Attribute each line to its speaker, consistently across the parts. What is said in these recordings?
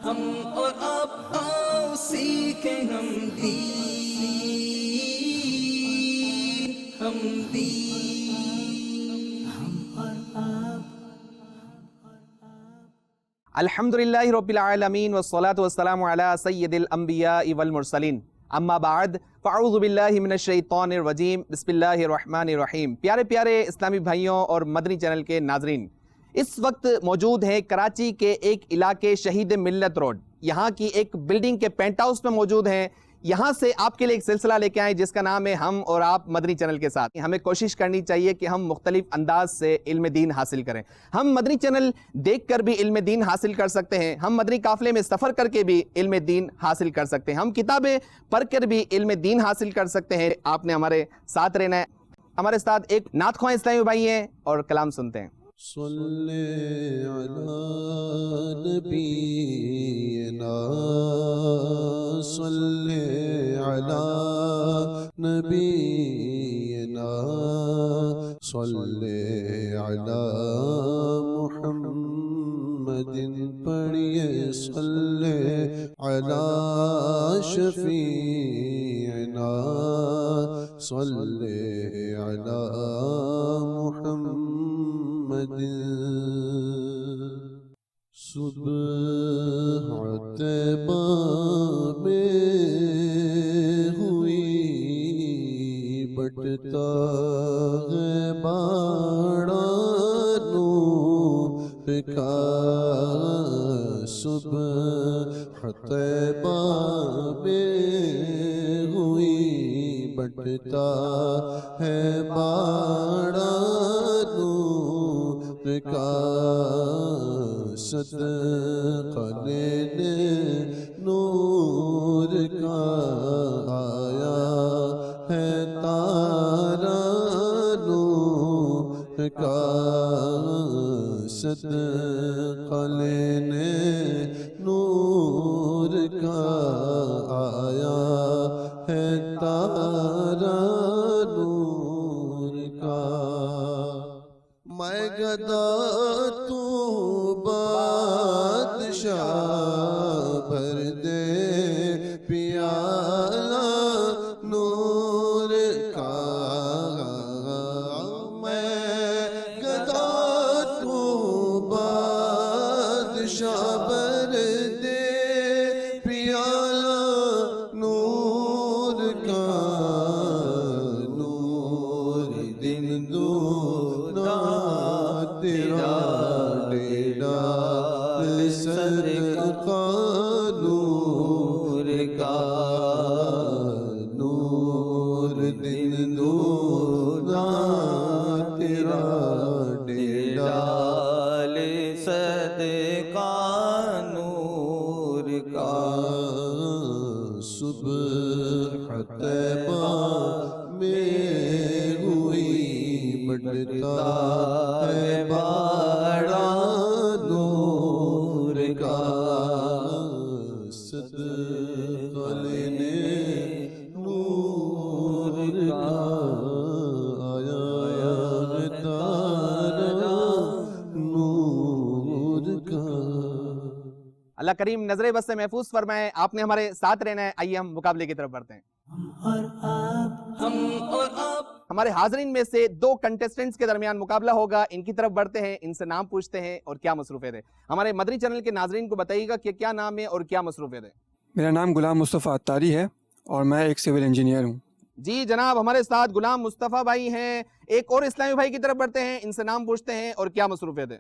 Speaker 1: ہم اور آپ آؤ سیکھیں ہم دین، ہم دین، ہم اور آپ۔
Speaker 2: الحمدللہ رب العالمین والصلاة والسلام علی سید الانبیاء والمرسلین، اما بعد فاعوذ باللہ من الشیطان الرجیم، بسم اللہ الرحمن الرحیم۔ پیارے پیارے اسلامی بھائیوں اور مدنی چینل کے ناظرین، اس وقت موجود ہیں کراچی کے ایک علاقے شہید ملت روڈ، یہاں کی ایک بلڈنگ کے پینٹ ہاؤس میں موجود ہیں۔ یہاں سے آپ کے لیے ایک سلسلہ لے کے آئے جس کا نام ہے ہم اور آپ مدنی چینل کے ساتھ۔ ہمیں کوشش کرنی چاہیے کہ ہم مختلف انداز سے علم دین حاصل کریں۔ ہم مدنی چینل دیکھ کر بھی علم دین حاصل کر سکتے ہیں، ہم مدنی قافلے میں سفر کر کے بھی علم دین حاصل کر سکتے ہیں، ہم کتابیں پڑھ کر بھی علم دین حاصل کر سکتے ہیں۔ آپ نے ہمارے ساتھ رہنا ہے۔ ہمارے ساتھ ایک نعت خواں اسلامی بھائی ہیں اور کلام سنتے ہیں۔
Speaker 3: صلی علی نبینا، صلی علی نبینا، صلی علی محمد، پڑھیے صلی علی شفیعنا، صلی علی محمد۔ صبح طیبہ میں ہوئی بٹتا ہے باڑا نور کا، صبح طیبہ میں ہوئی بٹتا ہے باڑا نور کا، صدقہ لینے نور کا آیا ہے تارا نور کا، صدقہ لینے نور کا آیا ہے تارا نور کا۔ میں گدا تو بادشاہ، بھر دے پیالہ نور کا، میں گدا تو بادشاہ، بھر دے پیالہ نور کا، نور دن دونا تیرا ڈیڑا صدقہ نور کا، نور دن دونا تیرا ڈیڑا
Speaker 1: صدقہ نور کا۔
Speaker 3: صبح طیبہ میں ہوئی بٹتا ہے باڑا نور کا، صدقہ لینے نور کا آیا ہے تارا نور کا۔
Speaker 2: اللہ کریم نظر بس سے محفوظ فرمائے۔ آپ نے ہمارے ساتھ رہنا ہے۔ آئیے ہم مقابلے کی طرف بڑھتے ہیں۔
Speaker 1: ہم اور آپ
Speaker 2: ہمارے حاضرین میں سے دو کنٹیسٹنٹس کے درمیان مقابلہ ہوگا، ان کی طرف بڑھتے ہیں، ان سے نام پوچھتے ہیں اور کیا مصروفیت ہے۔ ہمارے مدنی چینل کے ناظرین کو بتائیے گا کہ کیا نام ہے اور کیا مصروفیت ہے۔
Speaker 4: میرا نام غلام مصطفیٰ عطاری ہے اور میں ایک سول انجینئر ہوں۔
Speaker 2: جی جناب، ہمارے ساتھ غلام مصطفیٰ بھائی ہیں۔ ایک اور اسلامی بھائی کی طرف بڑھتے ہیں، ان سے نام پوچھتے ہیں اور کیا مصروفیت ہے۔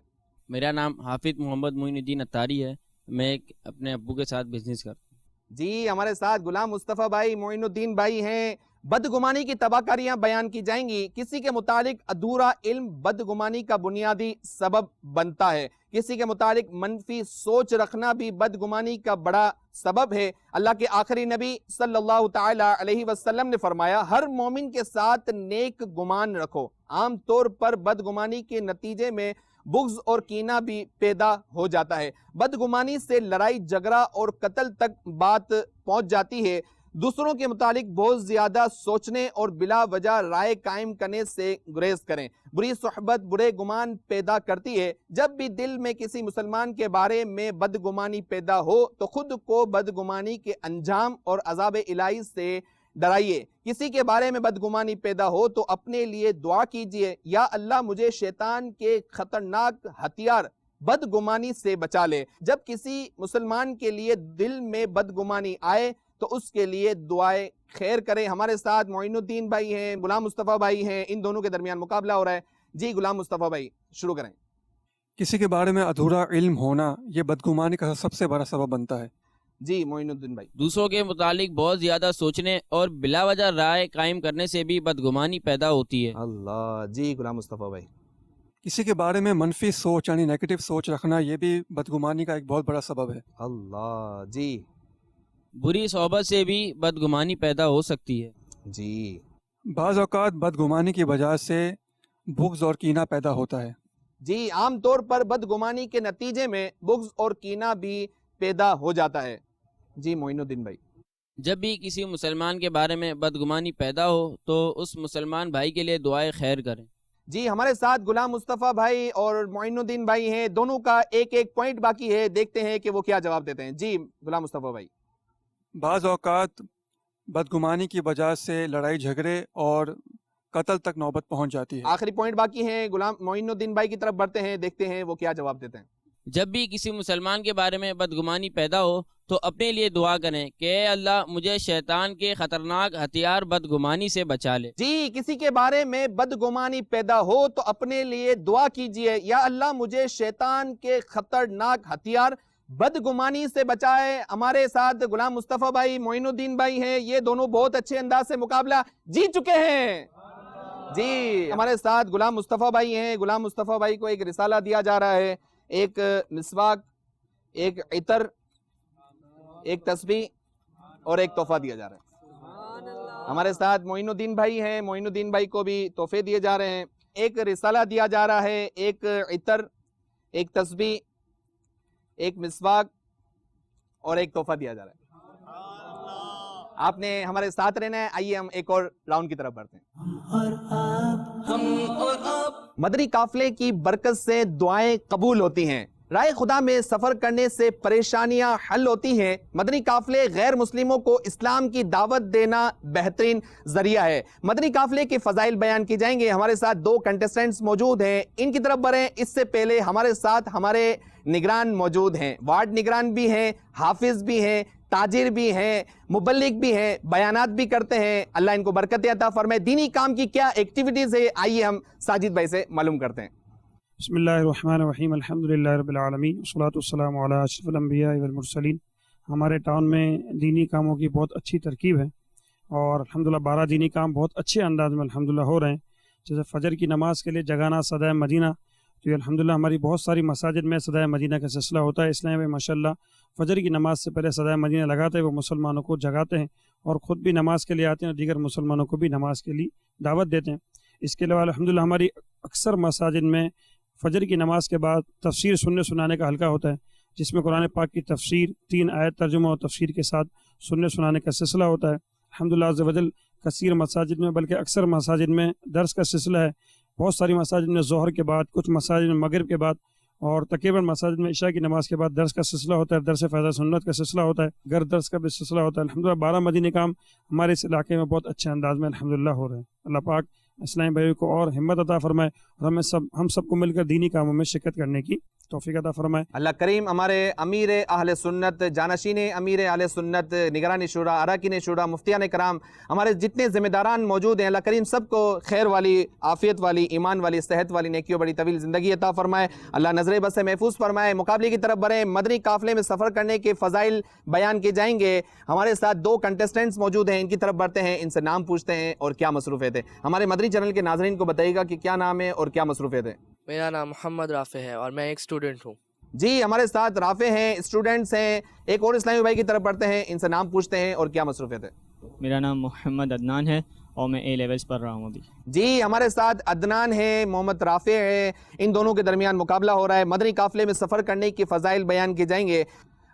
Speaker 5: میرا نام حافظ محمد معین الدین عطاری ہے، میں اپنے ابو کے ساتھ بزنس کرتا ہوں۔
Speaker 2: جی ہمارے ساتھ غلام مصطفیٰ بھائی معین الدین بھائی ہیں۔ بدگمانی کی تباہکاریاں بیان کی جائیں گی۔ کسی کے متعلق ادھورا علم بدگمانی کا بنیادی سبب بنتا ہے۔ کسی کے متعلق منفی سوچ رکھنا بھی بدگمانی کا بڑا سبب ہے۔ اللہ کے آخری نبی صلی اللہ تعالی علیہ وسلم نے فرمایا، ہر مومن کے ساتھ نیک گمان رکھو۔ عام طور پر بدگمانی کے نتیجے میں بغض اور کینہ بھی پیدا ہو جاتا ہے۔ بدگمانی سے لڑائی جھگڑا اور قتل تک بات پہنچ جاتی ہے۔ دوسروں کے متعلق بہت زیادہ سوچنے اور بلا وجہ رائے قائم کرنے سے گریز کریں۔ بری صحبت برے گمان پیدا کرتی ہے۔ جب بھی دل میں کسی مسلمان کے بارے میں بدگمانی پیدا ہو تو خود کو بدگمانی کے انجام اور عذاب الہی سے ڈرائیے۔ کسی کے بارے میں بدگمانی پیدا ہو تو اپنے لیے دعا کیجئے، یا اللہ مجھے شیطان کے خطرناک ہتھیار بدگمانی سے بچا لے۔ جب کسی مسلمان کے لیے دل میں بدگمانی آئے تو اس کے لیے دعائے خیر کریں۔ ہمارے ساتھ معین الدین بھائی ہیں، غلام مصطفیٰ بھائی ہیں، ان دونوں کے درمیان مقابلہ ہو رہا ہے۔ جی غلام مصطفیٰ بھائی شروع کریں۔
Speaker 4: کسی کے بارے میں ادھورا علم ہونا یہ بدگمانی کا سب سے بڑا سبب بنتا ہے۔
Speaker 2: جی معین الدین بھائی۔
Speaker 5: دوسروں کے متعلق بہت زیادہ سوچنے اور بلا وجہ رائے قائم کرنے سے بھی بدگمانی پیدا ہوتی ہے۔
Speaker 2: اللہ۔ جی غلام مصطفیٰ بھائی۔
Speaker 4: کسی کے بارے میں منفی سوچ یعنی نیگیٹو سوچ رکھنا یہ بھی بدگمانی کا ایک بہت بڑا سبب ہے۔
Speaker 2: اللہ۔ جی۔
Speaker 5: بری صحبت سے بھی بدگمانی پیدا ہو سکتی ہے۔
Speaker 2: جی۔
Speaker 4: بعض اوقات بدگمانی کی وجہ سے بغض اور کینہ پیدا ہوتا ہے۔
Speaker 2: جی عام طور پر بدگمانی کے نتیجے میں بغض اور کینہ بھی پیدا ہو جاتا ہے۔ جی معین الدین بھائی۔
Speaker 5: جب بھی کسی مسلمان کے بارے میں بدگمانی پیدا ہو تو اس مسلمان بھائی کے لیے دعائے خیر کریں۔
Speaker 2: جی ہمارے ساتھ غلام مصطفیٰ بھائی اور معین الدین بھائی ہیں، دونوں کا ایک ایک پوائنٹ باقی ہے، دیکھتے ہیں کہ وہ کیا جواب دیتے ہیں۔ جی غلام مصطفیٰ بھائی۔
Speaker 4: بعض اوقات بدگمانی کی وجہ سے لڑائی جھگڑے اور قتل تک نوبت پہنچ جاتی ہے۔
Speaker 2: آخری پوائنٹ باقی ہیں، غلام معین الدین بھائی کی طرف بڑھتے ہیں، دیکھتے ہیں وہ کیا جواب دیتے ہیں۔
Speaker 5: جب بھی کسی مسلمان کے بارے میں بدگمانی پیدا ہو تو اپنے لیے دعا کریں کہ اے اللہ مجھے شیطان کے خطرناک ہتھیار بدگمانی سے بچا لے۔
Speaker 2: جی کسی کے بارے میں بدگمانی پیدا ہو تو اپنے لیے دعا کیجئے، یا اللہ مجھے شیطان کے خطرناک ہتھیار بدگمانی سے بچائے۔ ہمارے ساتھ غلام مصطفیٰ بھائی، معین الدین بھائی ہیں، یہ دونوں بہت اچھے انداز سے مقابلہ جیت چکے ہیں۔ جی ہمارے ساتھ غلام مصطفیٰ بھائی ہیں، غلام مصطفیٰ بھائی کو ایک رسالہ دیا جا رہا ہے، ایک مسواک، ایک عطر، ایک تسبیح اور ایک تحفہ دیا جا رہا ہے۔ ہمارے ساتھ معین الدین بھائی ہیں، معین الدین بھائی کو بھی تحفے دیے جا رہے ہیں، ایک رسالہ دیا جا رہا ہے، ایک عطر، ایک تسبیح، ایک مسواک اور ایک تحفہ دیا جا رہا ہے۔ آپ نے ہمارے ساتھ رہنا ہے۔ آئیے ہم ایک اور راؤنڈ کی طرف بڑھتے ہیں۔
Speaker 1: ہم اور آپ
Speaker 2: مدنی قافلے کی برکت سے دعائیں قبول ہوتی ہیں، رائے خدا میں سفر کرنے سے پریشانیاں حل ہوتی ہیں۔ مدنی قافلے غیر مسلموں کو اسلام کی دعوت دینا بہترین ذریعہ ہے۔ مدنی قافلے کے فضائل بیان کی جائیں گے۔ ہمارے ساتھ دو کنٹیسٹنٹس موجود ہیں، ان کی طرف بڑھیں۔ اس سے پہلے ہمارے ساتھ ہمارے نگران موجود ہیں، وارڈ نگران بھی ہیں، حافظ بھی ہیں، تاجر بھی ہیں، مبلغ بھی ہیں، بیانات بھی کرتے ہیں۔ اللہ ان کو برکت عطا فرمائے۔ دینی کام کی کیا ایکٹیویٹیز ہے، آئیے ہم ساجد بھائی سے معلوم کرتے ہیں۔
Speaker 6: بسم اللہ الرحمن الرحیم، الحمدللہ رب العالمین، والصلاۃ والسلام علی اشرف الانبیاء والمرسلین۔ ہمارے ٹاؤن میں دینی کاموں کی بہت اچھی ترکیب ہے اور الحمدللہ 12 دینی کام بہت اچھے انداز میں الحمدللہ ہو رہے ہیں۔ جیسے فجر کی نماز کے لیے جگانا صدائے مدینہ، تو یہ الحمدللہ ہماری بہت ساری مساجد میں صدائے مدینہ کا سلسلہ ہوتا ہے۔ اسلام میں ماشاءاللہ فجر کی نماز سے پہلے صدائے مدینہ لگاتے ہوئے مسلمانوں کو جگاتے ہیں اور خود بھی نماز کے لیے آتے ہیں اور دیگر مسلمانوں کو بھی نماز کے لیے دعوت دیتے ہیں۔ اس کے علاوہ الحمدللہ ہماری اکثر مساجد میں فجر کی نماز کے بعد تفسیر سننے سنانے کا حلقہ ہوتا ہے، جس میں قرآن پاک کی تفسیر 3 آیت ترجمہ اور تفسیر کے ساتھ سننے سنانے کا سلسلہ ہوتا ہے۔ الحمدللہ عز و جل کثیر مساجد میں، بلکہ اکثر مساجد میں درس کا سلسلہ ہے۔ بہت ساری مساجد میں ظہر کے بعد، کچھ مساجد میں مغرب کے بعد اور تقریباً مساجد میں عشاء کی نماز کے بعد درس کا سلسلہ ہوتا ہے، درس فیض سنت کا سلسلہ ہوتا ہے، گھر درس کا بھی سلسلہ ہوتا ہے۔ الحمدللہ 12 مدینی کام ہمارے اس علاقے میں بہت اچھے انداز میں الحمدللہ ہو رہے ہیں۔ اللہ پاک اسلامی بھائیوں کو اور ہمت عطا فرمائے اور ہم سب کو مل کر دینی کاموں میں شرکت کرنے کی توفیق عطا فرمائے۔
Speaker 2: اللہ کریم ہمارے امیر اہل سنت، جانشین امیر اہل سنت، نگران شورا، اراکین شورا، مفتیان کرام، ہمارے جتنے ذمہ داران موجود ہیں، اللہ کریم سب کو خیر والی، عافیت والی، ایمان والی، صحت والی، نیکیوں بڑی طویل زندگی عطا فرمائے۔ اللہ نظر بد سے محفوظ فرمائے۔ مقابلے کی طرف بڑھیں۔ مدنی قافلے میں سفر کرنے کے فضائل بیان کیے جائیں گے۔ ہمارے ساتھ 2 کنٹیسٹنٹس موجود ہیں، ان کی طرف بڑھتے ہیں، ان سے نام پوچھتے ہیں اور کیا مصروفیت ہے۔ ہمارے مدنی چینل کے ناظرین کو بتائیے گا کہ کیا نام ہے اور کیا مصروفیت ہے۔
Speaker 7: میرا نام محمد رافع ہے اور میں ایک اسٹوڈنٹ ہوں۔
Speaker 2: جی ہمارے ساتھ رافع ہیں، اسٹوڈنٹس ہیں، ایک اور اسلامی بھائی کی طرف پڑھتے ہیں، ان سے نام پوچھتے ہیں اور کیا مصروفیت ہے۔
Speaker 8: میرا نام محمد عدنان ہے اور میں اے لیولز پڑھ رہا ہوں ابھی۔
Speaker 2: جی ہمارے ساتھ عدنان ہے، محمد رافع ہے، ان دونوں کے درمیان مقابلہ ہو رہا ہے۔ مدنی قافلے میں سفر کرنے کی فضائل بیان کی جائیں گے۔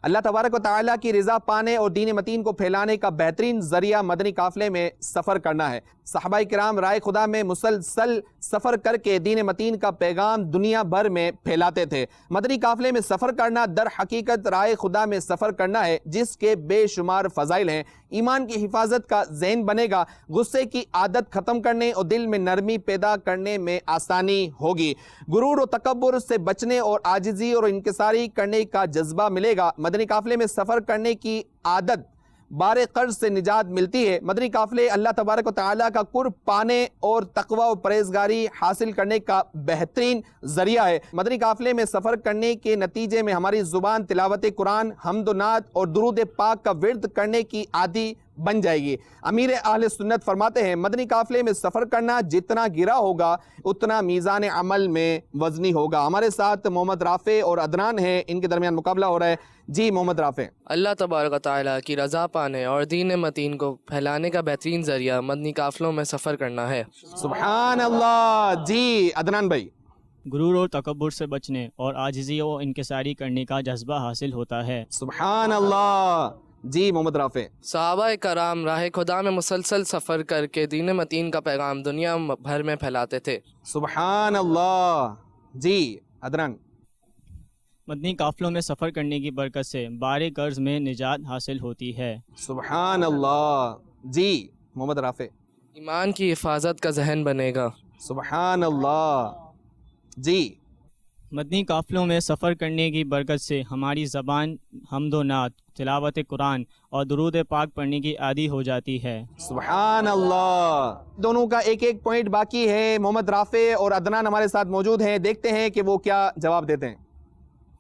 Speaker 2: اللہ تبارک و تعالیٰ کی رضا پانے اور دین متین کو پھیلانے کا بہترین ذریعہ مدنی قافلے میں سفر کرنا ہے۔ صحابہ کرام رائے خدا میں مسلسل سفر کر کے دین متین کا پیغام دنیا بھر میں پھیلاتے تھے۔ مدنی قافلے میں سفر کرنا در حقیقت رائے خدا میں سفر کرنا ہے، جس کے بے شمار فضائل ہیں۔ ایمان کی حفاظت کا ذہن بنے گا، غصے کی عادت ختم کرنے اور دل میں نرمی پیدا کرنے میں آسانی ہوگی، غرور و تکبر سے بچنے اور عاجزی اور انکساری کرنے کا جذبہ ملے گا۔ مدنی قافلے میں سفر کرنے کی عادت بار قرض سے نجات ملتی ہے۔ مدنی قافلے اللہ تبارک و تعالیٰ کا قرب پانے اور تقوی و پرہیزگاری حاصل کرنے کا بہترین ذریعہ ہے۔ مدنی قافلے میں سفر کرنے کے نتیجے میں ہماری زبان تلاوت قرآن، حمد و نعت اور درود پاک کا ورد کرنے کی عادی بن جائے گی۔ امیر اہل سنت فرماتے ہیں مدنی قافلے میں سفر کرنا جتنا گرا ہوگا اتنا میزان عمل میں وزنی ہوگا۔ ہمارے ساتھ محمد رافع اور عدنان ہیں، ان کے درمیان مقابلہ ہو رہا ہے۔ جی محمد رافع۔
Speaker 7: اللہ تبارک و تعالیٰ کی رضا پانے اور دین متین کو پھیلانے کا بہترین ذریعہ مدنی قافلوں میں سفر کرنا ہے۔
Speaker 2: سبحان اللہ۔ جی عدنان بھائی۔
Speaker 8: غرور اور تکبر سے بچنے اور عاجزی و انکساری کرنے کا جذبہ حاصل ہوتا ہے۔
Speaker 2: سبحان اللہ۔ جی محمد رافع۔
Speaker 7: صحابہ کرام راہ خدا میں مسلسل سفر کر کے دین متین کا پیغام دنیا بھر میں پھیلاتے تھے۔
Speaker 2: سبحان اللہ۔ جی عدنان۔
Speaker 8: مدنی قافلوں میں سفر کرنے کی برکت سے بار قرض میں نجات حاصل ہوتی ہے۔
Speaker 2: سبحان اللہ۔ جی محمد رافع۔
Speaker 7: ایمان کی حفاظت کا ذہن بنے گا۔
Speaker 2: سبحان اللہ۔ جی
Speaker 8: مدنی قافلوں میں سفر کرنے کی برکت سے ہماری زبان حمد و نعت، تلاوت قرآن اور درود پاک پڑھنے کی عادی ہو جاتی ہے۔
Speaker 2: سبحان اللہ۔ دونوں کا ایک ایک پوائنٹ باقی ہے۔ محمد رافع اور عدنان ہمارے ساتھ موجود ہیں، دیکھتے ہیں کہ وہ کیا جواب دیتے ہیں۔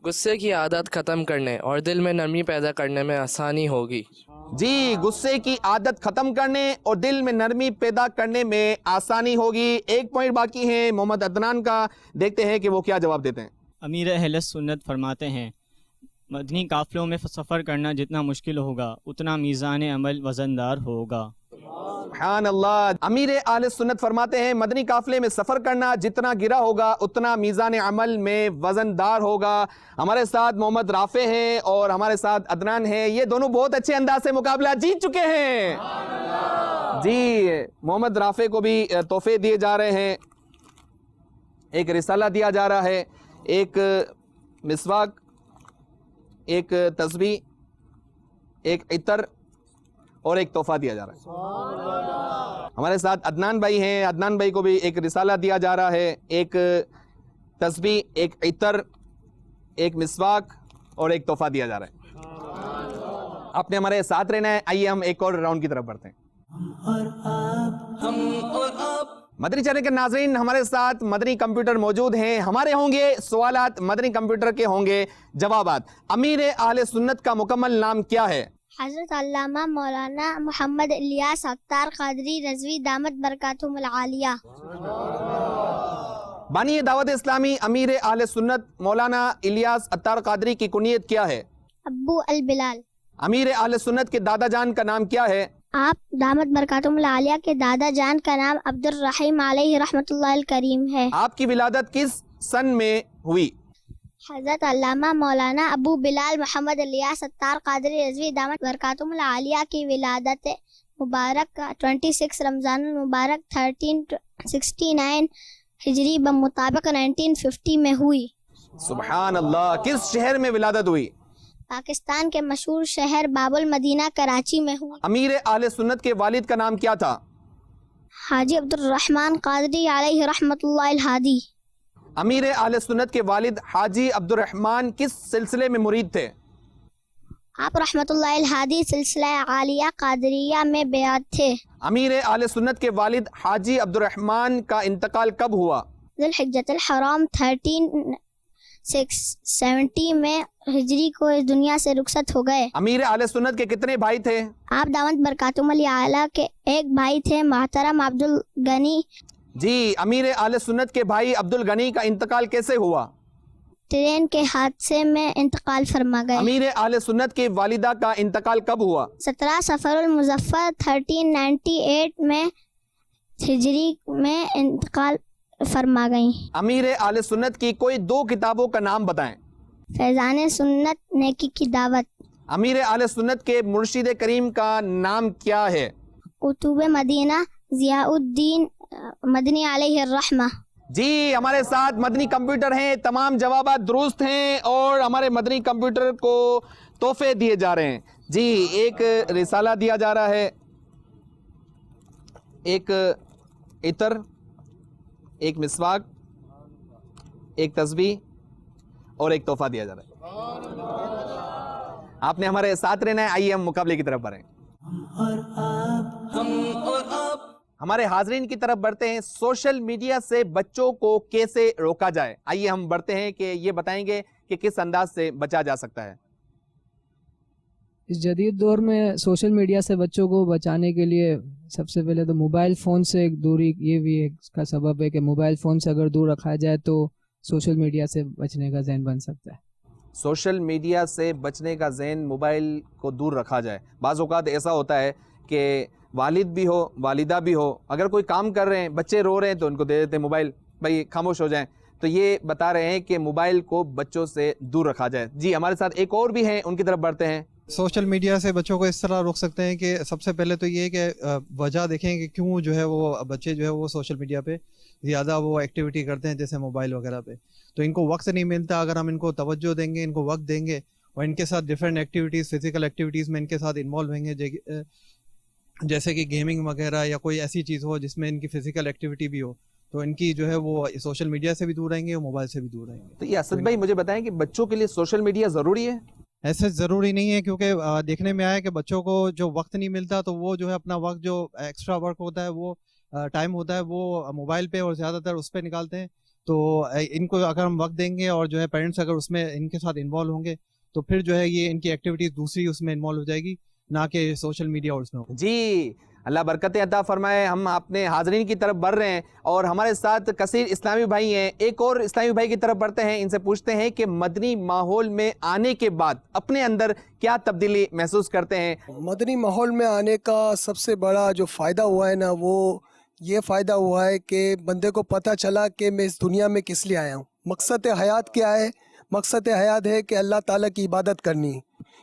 Speaker 7: غصے کی عادت ختم کرنے اور دل میں نرمی پیدا کرنے میں آسانی ہوگی۔
Speaker 2: جی غصے کی عادت ختم کرنے اور دل میں نرمی پیدا کرنے میں آسانی ہوگی۔ ایک پوائنٹ باقی ہے محمد عدنان کا، دیکھتے ہیں کہ وہ کیا جواب دیتے ہیں۔
Speaker 8: امیر اہل سنت فرماتے ہیں مدنی قافلوں میں سفر کرنا جتنا مشکل ہوگا اتنا میزان عمل وزندار ہوگا۔
Speaker 2: سبحان اللہ۔ امیر اہل سنت فرماتے ہیں مدنی قافلے میں سفر کرنا جتنا گرا ہوگا اتنا میزان عمل میں وزندار ہوگا۔ ہمارے ساتھ محمد رافع ہیں اور ہمارے ساتھ عدنان ہیں، یہ دونوں بہت اچھے انداز سے مقابلہ جیت چکے ہیں۔ جی محمد رافع کو بھی تحفے دیے جا رہے ہیں، ایک رسالہ دیا جا رہا ہے، ایک مسواک، ایک تسبیح، ایک عطر اور ایک تحفہ دیا جا رہا ہے۔ ہمارے ساتھ عدنان بھائی ہیں، عدنان بھائی کو بھی ایک رسالہ دیا جا رہا ہے، ایک تسبیح، ایک عطر، ایک مسواک اور ایک تحفہ دیا جا رہا ہے۔ آپ نے ہمارے ساتھ رہنا ہے۔ آئیے ہم ایک اور راؤنڈ کی طرف بڑھتے ہیں۔
Speaker 1: ہم اور آپ
Speaker 2: مدنی چینل کے ناظرین، ہمارے ساتھ مدنی کمپیوٹر موجود ہیں، ہمارے ہوں گے سوالات، مدنی کمپیوٹر کے ہوں گے جوابات۔ امیر اہل سنت کا مکمل نام کیا ہے؟
Speaker 9: حضرت علامہ مولانا محمد الیاس اتار قادری رضوی دامت برکاتہم العالیہ۔
Speaker 2: بانی دعوت اسلامی امیر اہل سنت مولانا الیاس اتار قادری کی کنیت کیا ہے؟
Speaker 9: ابو البلال۔
Speaker 2: امیر اہل سنت کے دادا جان کا نام کیا ہے؟
Speaker 9: آپ دامت برکاتہم العالیہ کے دادا جان کا نام عبد الرحیم علیہ رحمۃ اللہ الکریم ہے۔
Speaker 2: آپ کی ولادت کس سن میں ہوئی؟
Speaker 9: حضرت علامہ مولانا ابو بلال محمد الیاس اتار قادری رضوی دامت برکاتہم العالیہ کی ولادت مبارک 26 رمضان المبارک 1369 ہجری بمطابق 1950 میں ہوئی۔
Speaker 2: سبحان اللہ۔ کس شہر میں ولادت ہوئی؟
Speaker 9: پاکستان کے مشہور شہر باب المدینہ کراچی میں ہوئی۔
Speaker 2: امیر اہل سنت کے والد کا نام کیا تھا؟
Speaker 9: حاجی عبد الرحمن قادری علیہ رحمۃ اللہ الہادی۔
Speaker 2: امیر اہل سنت کے والد حاجی عبد الرحمن کس سلسلے میں مرید تھے؟
Speaker 9: آپ رحمۃ اللہ الہادی سلسلہ عالیہ قادریہ میں بیعت تھے۔
Speaker 2: امیر اہل سنت کے والد حاجی عبد الرحمن کا انتقال کب ہوا؟
Speaker 9: ذی الحجۃ الحرام 1370 میں ہجری کو اس دنیا سے رخصت ہو گئے۔
Speaker 2: امیر اہل سنت کے کتنے بھائی تھے؟
Speaker 9: آپ دامت برکاتہم العالیہ کے ایک بھائی تھے، محترم عبد الغنی۔
Speaker 2: جی امیر اہل سنت کے بھائی عبد الغنی کا انتقال کیسے ہوا؟
Speaker 9: ٹرین کے حادثے میں انتقال فرما گئے۔
Speaker 2: امیر اہل سنت کی والدہ کا انتقال کب ہوا؟
Speaker 9: 17 صفر المظفر 1398 میں ہجری میں انتقال فرما گئیں۔
Speaker 2: امیر اہل سنت کی کوئی 2 کتابوں کا نام بتائیں۔
Speaker 9: فیضان سنت، نیکی کی دعوت۔
Speaker 2: امیر اہل سنت کے مرشد کریم کا نام کیا ہے؟
Speaker 9: قطب مدینہ ضیاء الدین مدنی علیہ الرحمہ۔
Speaker 2: جی ہمارے ساتھ مدنی کمپیوٹر ہیں، تمام جوابات درست ہیں اور ہمارے مدنی کمپیوٹر کو تحفے دیے جا رہے ہیں۔ جی ایک رسالہ دیا جا رہا ہے، ایک عطر، ایک مسواک، ایک تسبیح اور ایک تحفہ دیا جا رہا ہے۔ آپ نے ہمارے ساتھ رہنا ہے، آئیے ہم مقابلے کی طرف بڑھیں۔
Speaker 1: ہم اور آپ
Speaker 2: ہمارے حاضرین کی طرف بڑھتے ہیں، سوشل میڈیا سے بچوں کو کیسے روکا جائے؟ آئیے ہم بڑھتے ہیں کہ یہ بتائیں گے کہ کس انداز سے بچا جا سکتا ہے۔
Speaker 10: اس جدید دور میں سوشل میڈیا سے بچوں کو بچانے کے لیے سب سے پہلے تو موبائل فون سے ایک دوری، یہ بھی ایک اس کا سبب ہے کہ موبائل فون سے اگر دور رکھا جائے تو سوشل میڈیا سے بچنے کا ذہن بن سکتا ہے۔
Speaker 2: سوشل میڈیا سے بچنے کا ذہن موبائل کو دور رکھا جائے۔ بعض اوقات ایسا ہوتا ہے کہ والد بھی ہو، والدہ بھی ہو، اگر کوئی کام کر رہے ہیں، بچے رو رہے ہیں تو ان کو دے دیتے ہیں موبائل، بھائی خاموش ہو جائیں۔ تو یہ بتا رہے ہیں کہ موبائل کو بچوں سے دور رکھا جائے۔ جی ہمارے ساتھ ایک اور بھی ہیں، ان کی طرف بڑھتے ہیں۔
Speaker 11: سوشل میڈیا سے بچوں کو اس طرح روک سکتے ہیں کہ سب سے پہلے تو یہ کہ وجہ دیکھیں کہ کیوں جو ہے وہ بچے جو ہے وہ سوشل میڈیا پہ زیادہ وہ ایکٹیویٹی کرتے ہیں، جیسے موبائل وغیرہ پہ۔ تو ان کو وقت نہیں ملتا، اگر ہم ان کو توجہ دیں گے، ان کو وقت دیں گے اور ان کے ساتھ ڈفرینٹ ایکٹیویٹیز، فزیکل ایکٹیویٹیز میں ان کے ساتھ انوالو ہوں گے، جیسے کہ گیمنگ وغیرہ یا کوئی ایسی چیز ہو جس میں ان کی فزیکل ایکٹیویٹی بھی ہو، تو ان کی جو ہے وہ سوشل میڈیا سے بھی دور رہیں گے اور موبائل سے بھی دور رہیں گے۔
Speaker 2: تو یہ اسد بھائی مجھے بتائیں کہ بچوں کے لیے سوشل میڈیا ضروری ہے؟
Speaker 11: ایسے ضروری نہیں ہے، کیونکہ دیکھنے میں آیا کہ بچوں کو جو وقت نہیں ملتا تو وہ جو ہے اپنا وقت، جو ایکسٹرا ورک ہوتا ہے، وہ ٹائم ہوتا ہے، وہ موبائل پہ اور زیادہ تر اس پہ نکالتے ہیں۔ تو ان کو اگر ہم وقت دیں گے اور جو ہے پیرنٹس اگر اس میں ان کے ساتھ انوالو ہوں گے تو پھر جو ہے یہ ان کی ایکٹیویٹیز دوسری اس میں انوالو ہو جائے گی، نہ کہ سوشل میڈیا اور اس میں۔
Speaker 2: جی اللہ برکتیں عطا فرمائے۔ ہم اپنے حاضرین کی طرف بڑھ رہے ہیں اور ہمارے ساتھ کثیر اسلامی بھائی ہیں، ایک اور اسلامی بھائی کی طرف بڑھتے ہیں، ان سے پوچھتے ہیں کہ مدنی ماحول میں آنے کے بعد اپنے اندر کیا تبدیلی محسوس کرتے ہیں؟
Speaker 12: مدنی ماحول میں آنے کا سب سے بڑا جو فائدہ ہوا ہے نا، وہ یہ فائدہ ہوا ہے کہ بندے کو پتہ چلا کہ میں اس دنیا میں کس لیے آیا ہوں، مقصد حیات کیا ہے۔ مقصد حیات ہے کہ اللہ تعالیٰ کی عبادت کرنی ہے،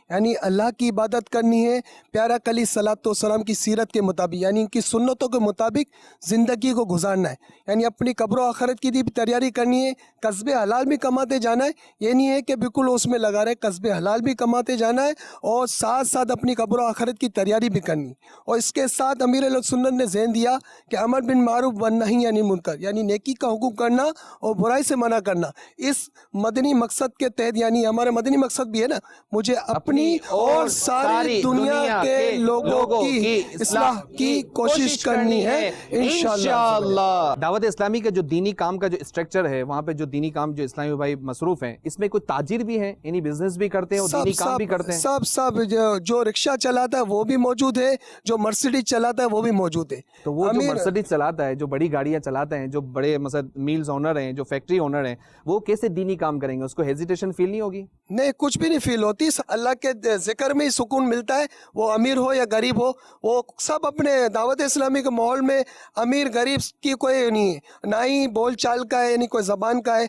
Speaker 12: یعنی اللہ کی عبادت کرنی ہے، پیارا کلی صلاۃ والسلام کی سیرت کے مطابق، یعنی ان کی سنتوں کے مطابق زندگی کو گزارنا ہے، یعنی اپنی قبر و آخرت کی بھی تیاری کرنی ہے، قصب حلال بھی کماتے جانا ہے۔ یہ نہیں ہے کہ بالکل اس میں لگا رہے، قصب حلال بھی کماتے جانا ہے اور ساتھ ساتھ اپنی قبر و آخرت کی تیاری بھی کرنی ہے۔ اور اس کے ساتھ امیر علیہ سنت نے ذہن دیا کہ امر بن معروف والنہی عن المنکر، یعنی نیکی کا حکم کرنا اور برائی سے منع کرنا۔ اس مدنی مقصد کے تحت، یعنی ہمارا مدنی مقصد بھی ہے نا، مجھے اپنی اور ساری دنیا کے لوگوں کی اصلاح کی کوشش کرنی ہے انشاءاللہ۔
Speaker 2: دعوت اسلامی کا جو دینی کام کا جو اسٹرکچر ہے، وہاں پہ جو دینی کام جو اسلامی بھائی مصروف ہیں، اس میں کوئی تاجر بھی ہیں، یعنی بزنس بھی کرتے ہیں اور دینی کام بھی کرتے ہیں؟
Speaker 12: سب جو رکشہ چلاتا ہے وہ بھی موجود ہے، جو مرسیڈیز چلاتا ہے وہ بھی موجود ہے۔
Speaker 2: تو وہ جو مرسیڈیز چلاتا ہے، جو بڑی گاڑیاں چلاتے ہیں، جو بڑے مثلا میلز اونر ہیں، جو فیکٹری اونر ہیں، وہ کیسے دینی کام کریں گے؟ اس کو ہیزیٹیشن فیل نہیں ہوگی؟
Speaker 12: نہیں، کچھ بھی نہیں فیل ہوتی، اللہ کے ذکر میں ہی سکون ملتا ہے۔ وہ امیر ہو یا غریب ہو، وہ سب اپنے دعوت اسلامی کے ماحول میں امیر غریب کی کوئی نہیں ہے، نہ ہی بول چال کا ہے، یعنی کوئی زبان کا ہے۔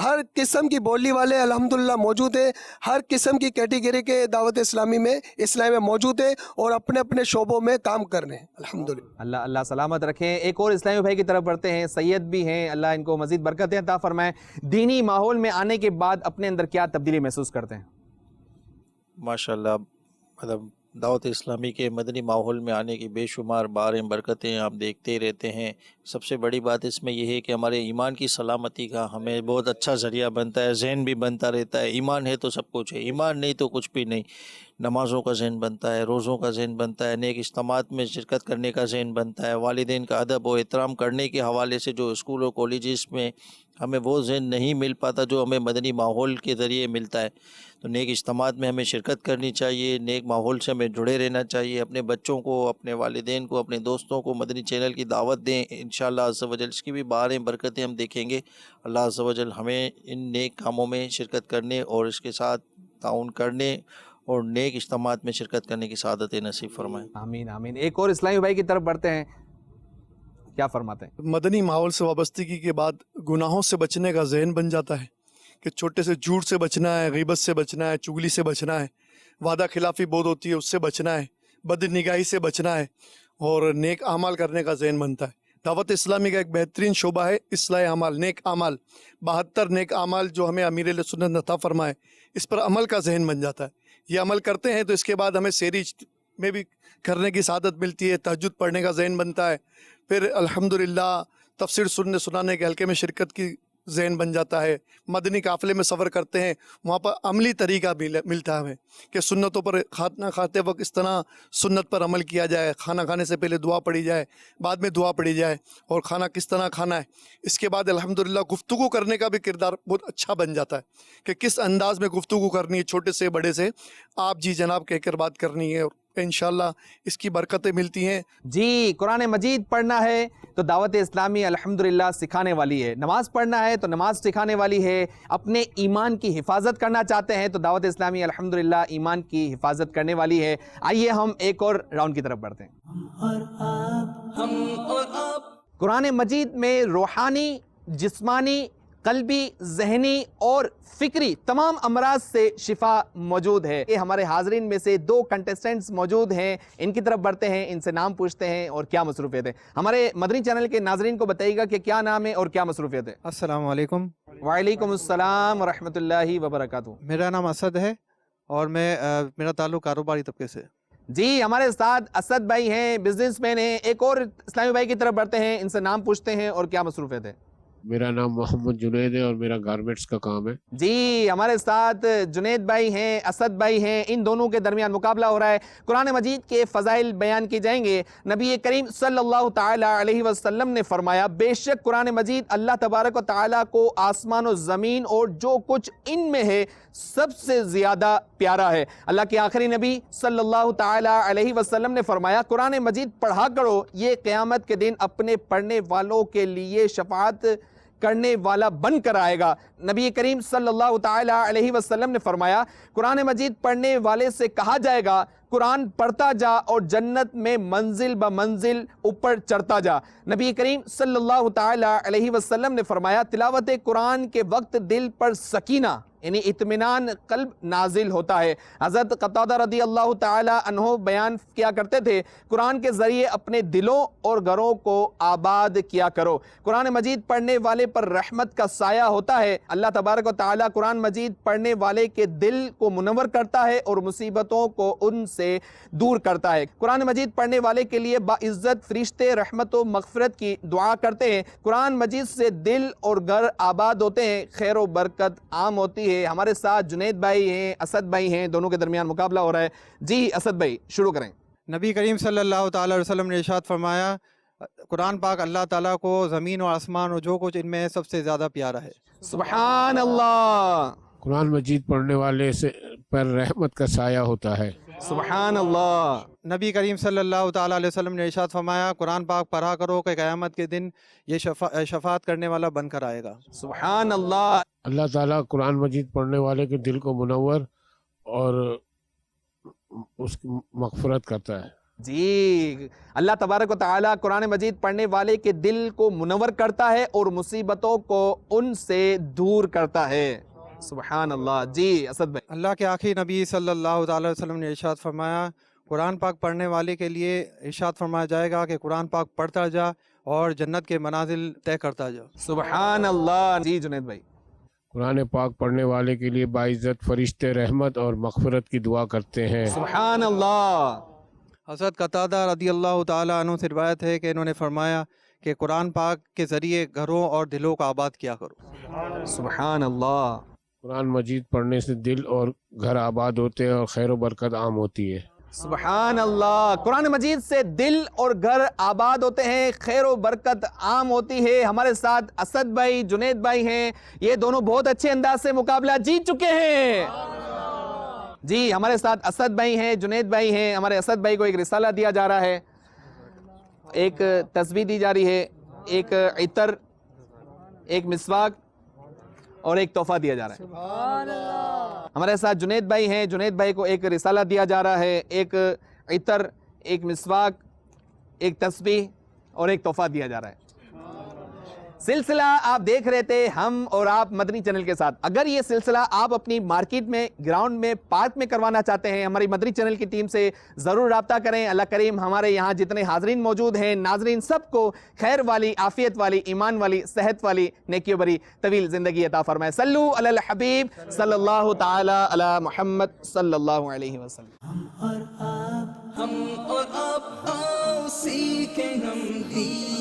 Speaker 12: ہر قسم کی بولی والے الحمدللہ موجود ہے، ہر قسم کی کیٹیگری کے دعوت اسلامی میں اسلام میں موجود ہے اور اپنے اپنے شعبوں میں کام کر رہے ہیں الحمدللہ۔
Speaker 2: اللہ سلامت رکھیں۔ ایک اور اسلامی بھائی کی طرف بڑھتے ہیں، سید بھی ہیں، اللہ ان کو مزید برکتیں عطا فرمائے۔ دینی ماحول میں آنے کے بعد اپنے اندر کیا تبدیلی محسوس کرتے ہیں؟
Speaker 13: ماشاءاللہ، مطلب دعوت اسلامی کے مدنی ماحول میں آنے کی بے شمار باریں برکتیں آپ دیکھتے رہتے ہیں۔ سب سے بڑی بات اس میں یہ ہے کہ ہمارے ایمان کی سلامتی کا ہمیں بہت اچھا ذریعہ بنتا ہے، ذہن بھی بنتا رہتا ہے۔ ایمان ہے تو سب کچھ ہے، ایمان نہیں تو کچھ بھی نہیں۔ نمازوں کا ذہن بنتا ہے، روزوں کا ذہن بنتا ہے، نیک اجتماعات میں شرکت کرنے کا ذہن بنتا ہے، والدین کا ادب و احترام کرنے کے حوالے سے جو اسکول اور کالجز میں ہمیں وہ ذہن نہیں مل پاتا جو ہمیں مدنی ماحول کے ذریعے ملتا ہے۔ تو نیک اجتماعات میں ہمیں شرکت کرنی چاہیے، نیک ماحول سے ہمیں جڑے رہنا چاہیے، اپنے بچوں کو، اپنے والدین کو، اپنے دوستوں کو مدنی چینل کی دعوت دیں۔ انشاءاللہ عز و جل اس کی بھی باریں برکتیں ہم دیکھیں گے۔ اللہ عز و جل ہمیں ان نیک کاموں میں شرکت کرنے اور اس کے ساتھ تعاون کرنے اور نیک اجتماعات میں شرکت کرنے کی سعادت نصیب فرمائے۔
Speaker 2: آمین آمین۔ ایک اور اسلامی بھائی کی طرف بڑھتے ہیں، کیا فرماتے ہیں؟
Speaker 14: مدنی ماحول سے وابستگی کے بعد گناہوں سے بچنے کا ذہن بن جاتا ہے، کہ چھوٹے سے جھوٹ سے بچنا ہے، غیبت سے بچنا ہے، چگلی سے بچنا ہے، وعدہ خلافی بہت ہوتی ہے اس سے بچنا ہے، بد نگاہی سے بچنا ہے، اور نیک اعمال کرنے کا ذہن بنتا ہے۔ دعوت اسلامی کا ایک بہترین شعبہ ہے اصلاح اعمال، نیک اعمال، 72 نیک اعمال جو ہمیں امیر علیہ سنت نے عطا فرمائے، اس پر عمل کا ذہن بن جاتا ہے۔ یہ عمل کرتے ہیں تو اس کے بعد ہمیں سحری میں بھی کرنے کی سعادت ملتی ہے، تہجد پڑھنے کا ذہن بنتا ہے، پھر الحمدللہ تفسیر سنانے کے حلقے میں شرکت کی ذہن بن جاتا ہے۔ مدنی قافلے میں سفر کرتے ہیں، وہاں پر عملی طریقہ ملتا ہے ہمیں کہ سنتوں پر کھانا کھاتے وقت اس طرح سنت پر عمل کیا جائے، کھانا کھانے سے پہلے دعا پڑھی جائے، بعد میں دعا پڑھی جائے، اور کھانا کس طرح کھانا ہے۔ اس کے بعد الحمدللہ گفتگو کرنے کا بھی کردار بہت اچھا بن جاتا ہے کہ کس انداز میں گفتگو کرنی ہے، چھوٹے سے بڑے سے آپ جی جناب کہہ کر بات کرنی ہے، اور انشاءاللہ اس کی برکتیں ملتی ہیں۔
Speaker 2: جی قرآن مجید پڑھنا ہے تو دعوت اسلامی الحمدللہ سکھانے والی ہے، نماز پڑھنا ہے تو نماز سکھانے والی ہے، اپنے ایمان کی حفاظت کرنا چاہتے ہیں تو دعوت اسلامی الحمدللہ ایمان کی حفاظت کرنے والی ہے۔ آئیے ہم ایک اور راؤنڈ کی طرف بڑھتے ہیں۔
Speaker 1: ہم اور آپ
Speaker 2: قرآن مجید میں روحانی، جسمانی، قلبی، ذہنی اور فکری تمام امراض سے شفا موجود ہے۔ یہ ہمارے حاضرین میں سے 2 کنٹیسٹنٹس موجود ہیں، ان کی طرف بڑھتے ہیں، ان سے نام پوچھتے ہیں اور کیا مصروفیت ہے۔ ہمارے مدنی چینل کے ناظرین کو بتائیے گا کہ کیا نام ہے اور کیا مصروفیت ہے۔
Speaker 11: السلام علیکم۔
Speaker 2: وعلیکم السلام ورحمۃ اللہ وبرکاتہ۔
Speaker 11: میرا نام اسد ہے اور میرا تعلق کاروباری طبقے سے۔
Speaker 2: جی ہمارے ساتھ اسد بھائی ہیں، بزنس مین ہیں۔ ایک اور اسلامی بھائی کی طرف بڑھتے ہیں، ان سے نام پوچھتے ہیں اور کیا مصروفیت ہے۔
Speaker 15: میرا نام محمد جنید ہے اور میرا گارمنٹس کا کام ہے۔
Speaker 2: جی ہمارے ساتھ جنید بھائی ہیں، اسد بھائی ہیں، ان دونوں کے درمیان مقابلہ ہو رہا ہے۔ قرآن مجید کے فضائل بیان کی جائیں گے۔ نبی کریم صلی اللہ تعالی علیہ وسلم نے فرمایا، بے شک قرآن مجید اللہ تبارک و تعالیٰ کو آسمان و زمین اور جو کچھ ان میں ہے سب سے زیادہ پیارا ہے۔ اللہ کے آخری نبی صلی اللہ تعالی علیہ وسلم نے فرمایا، قرآن مجید پڑھا کرو، یہ قیامت کے دن اپنے پڑھنے والوں کے لیے شفاعت کرنے والا بن کر آئے گا۔ نبی کریم صلی اللہ تعالی علیہ وسلم نے فرمایا، قرآن مجید پڑھنے والے سے کہا جائے گا، قرآن پڑھتا جا اور جنت میں منزل بمنزل اوپر چڑھتا جا۔ نبی کریم صلی اللہ تعالی علیہ وسلم نے فرمایا، تلاوت قرآن کے وقت دل پر سکینہ یعنی اطمینان قلب نازل ہوتا ہے۔ حضرت قتادہ رضی اللہ تعالی عنہ بیان کیا کرتے تھے، قرآن کے ذریعے اپنے دلوں اور گھروں کو آباد کیا کرو۔ قرآن مجید پڑھنے والے پر رحمت کا سایہ ہوتا ہے۔ اللہ تبارک و تعالی قرآن مجید پڑھنے والے کے دل کو منور کرتا ہے اور مصیبتوں کو ان سے دور کرتا ہے۔ قرآن مجید پڑھنے والے کے لیے باعزت فرشتے رحمت و مغفرت کی دعا کرتے ہیں۔ قرآن مجید سے دل اور گھر آباد ہوتے ہیں، خیر و برکت عام ہوتی ہے۔ ہمارے ساتھ جنید بھائی ہیں، اسد بھائی ہیں، دونوں کے درمیان مقابلہ ہو رہا ہے۔ جی اسد بھائی شروع کریں۔
Speaker 11: نبی کریم صلی اللہ تعالی علیہ وسلم نے ارشاد فرمایا، قرآن پاک اللہ تعالیٰ کو زمین اور آسمان اور جو کچھ ان میں ہے سب سے زیادہ پیارا ہے۔
Speaker 2: سبحان اللہ۔
Speaker 15: قرآن مجید پڑھنے والے سے پر رحمت کا سایہ ہوتا ہے۔
Speaker 2: سبحان اللہ۔
Speaker 11: نبی کریم صلی اللہ تعالی علیہ وسلم نے ارشاد فرمایا، قرآن پاک پڑھا کرو کہ قیامت کے دن یہ شفاعت کرنے والا بن کر آئے گا۔
Speaker 2: سبحان اللہ۔
Speaker 15: اللہ تعالیٰ قرآن مجید پڑھنے والے کے دل کو منور اور اس کی مغفرت کرتا ہے۔
Speaker 2: جی اللہ تبارک و تعالیٰ قرآن مجید پڑھنے والے کے دل کو منور کرتا ہے اور مصیبتوں کو ان سے دور کرتا ہے۔ سبحان اللہ۔ جی اسد بھائی۔
Speaker 11: اللہ کے آخری نبی صلی اللہ تعالی وسلم نے ارشاد فرمایا، قرآن پاک پڑھنے والے کے لیے ارشاد فرمایا جائے گا کہ قرآن پاک پڑھتا جا اور جنت کے منازل طے کرتا جا۔
Speaker 2: سبحان اللہ۔ جی جنید بھائی۔
Speaker 15: قرآن پاک پڑھنے والے کے لیے باعزت فرشتے رحمت اور مغفرت کی دعا کرتے ہیں۔
Speaker 2: سبحان اللہ۔
Speaker 11: حضرت قتادہ رضی اللہ تعالی عنہ سے روایت ہے کہ انہوں نے فرمایا کہ قرآن پاک کے ذریعے گھروں اور دلوں کا آباد کیا کرو۔
Speaker 2: سبحان اللہ۔
Speaker 15: قرآن مجید پڑھنے سے دل اور گھر آباد ہوتے ہیں اور خیر و برکت عام ہوتی ہے۔
Speaker 2: سبحان اللہ۔ قرآن مجید سے دل اور گھر آباد ہوتے ہیں، خیر و برکت عام ہوتی ہے۔ ہمارے ساتھ اسد بھائی، جنید بھائی ہیں، یہ دونوں بہت اچھے انداز سے مقابلہ جیت چکے ہیں۔ جی ہمارے ساتھ اسد بھائی ہیں، جنید بھائی ہیں۔ ہمارے اسد بھائی کو ایک رسالہ دیا جا رہا ہے، ایک تسبیح دی جا رہی ہے، ایک عطر، ایک مسواک اور ایک تحفہ دیا جا رہا ہے۔ ہمارے ساتھ جنید بھائی ہیں، جنید بھائی کو ایک رسالہ دیا جا رہا ہے، ایک عطر، ایک مسواک، ایک تسبیح اور ایک تحفہ دیا جا رہا ہے۔ سلسلہ آپ دیکھ رہے تھے ہم اور آپ مدنی چینل کے ساتھ. اگر یہ سلسلہ آپ اپنی مارکیٹ میں، گراؤنڈ میں، پارک میں کروانا چاہتے ہیں، ہماری مدنی چینل کی ٹیم سے ضرور رابطہ کریں. اللہ کریم ہمارے یہاں جتنے حاضرین موجود ہیں، ناظرین، سب کو خیر والی، عافیت والی، ایمان والی، صحت والی، نیکیوں بری طویل زندگی عطا فرمائے. صلو علی الحبیب صلی اللہ تعالی علی محمد صلی اللہ علیہ وسلم.
Speaker 1: ہم اور آپ آؤ سیکھیں ہم دین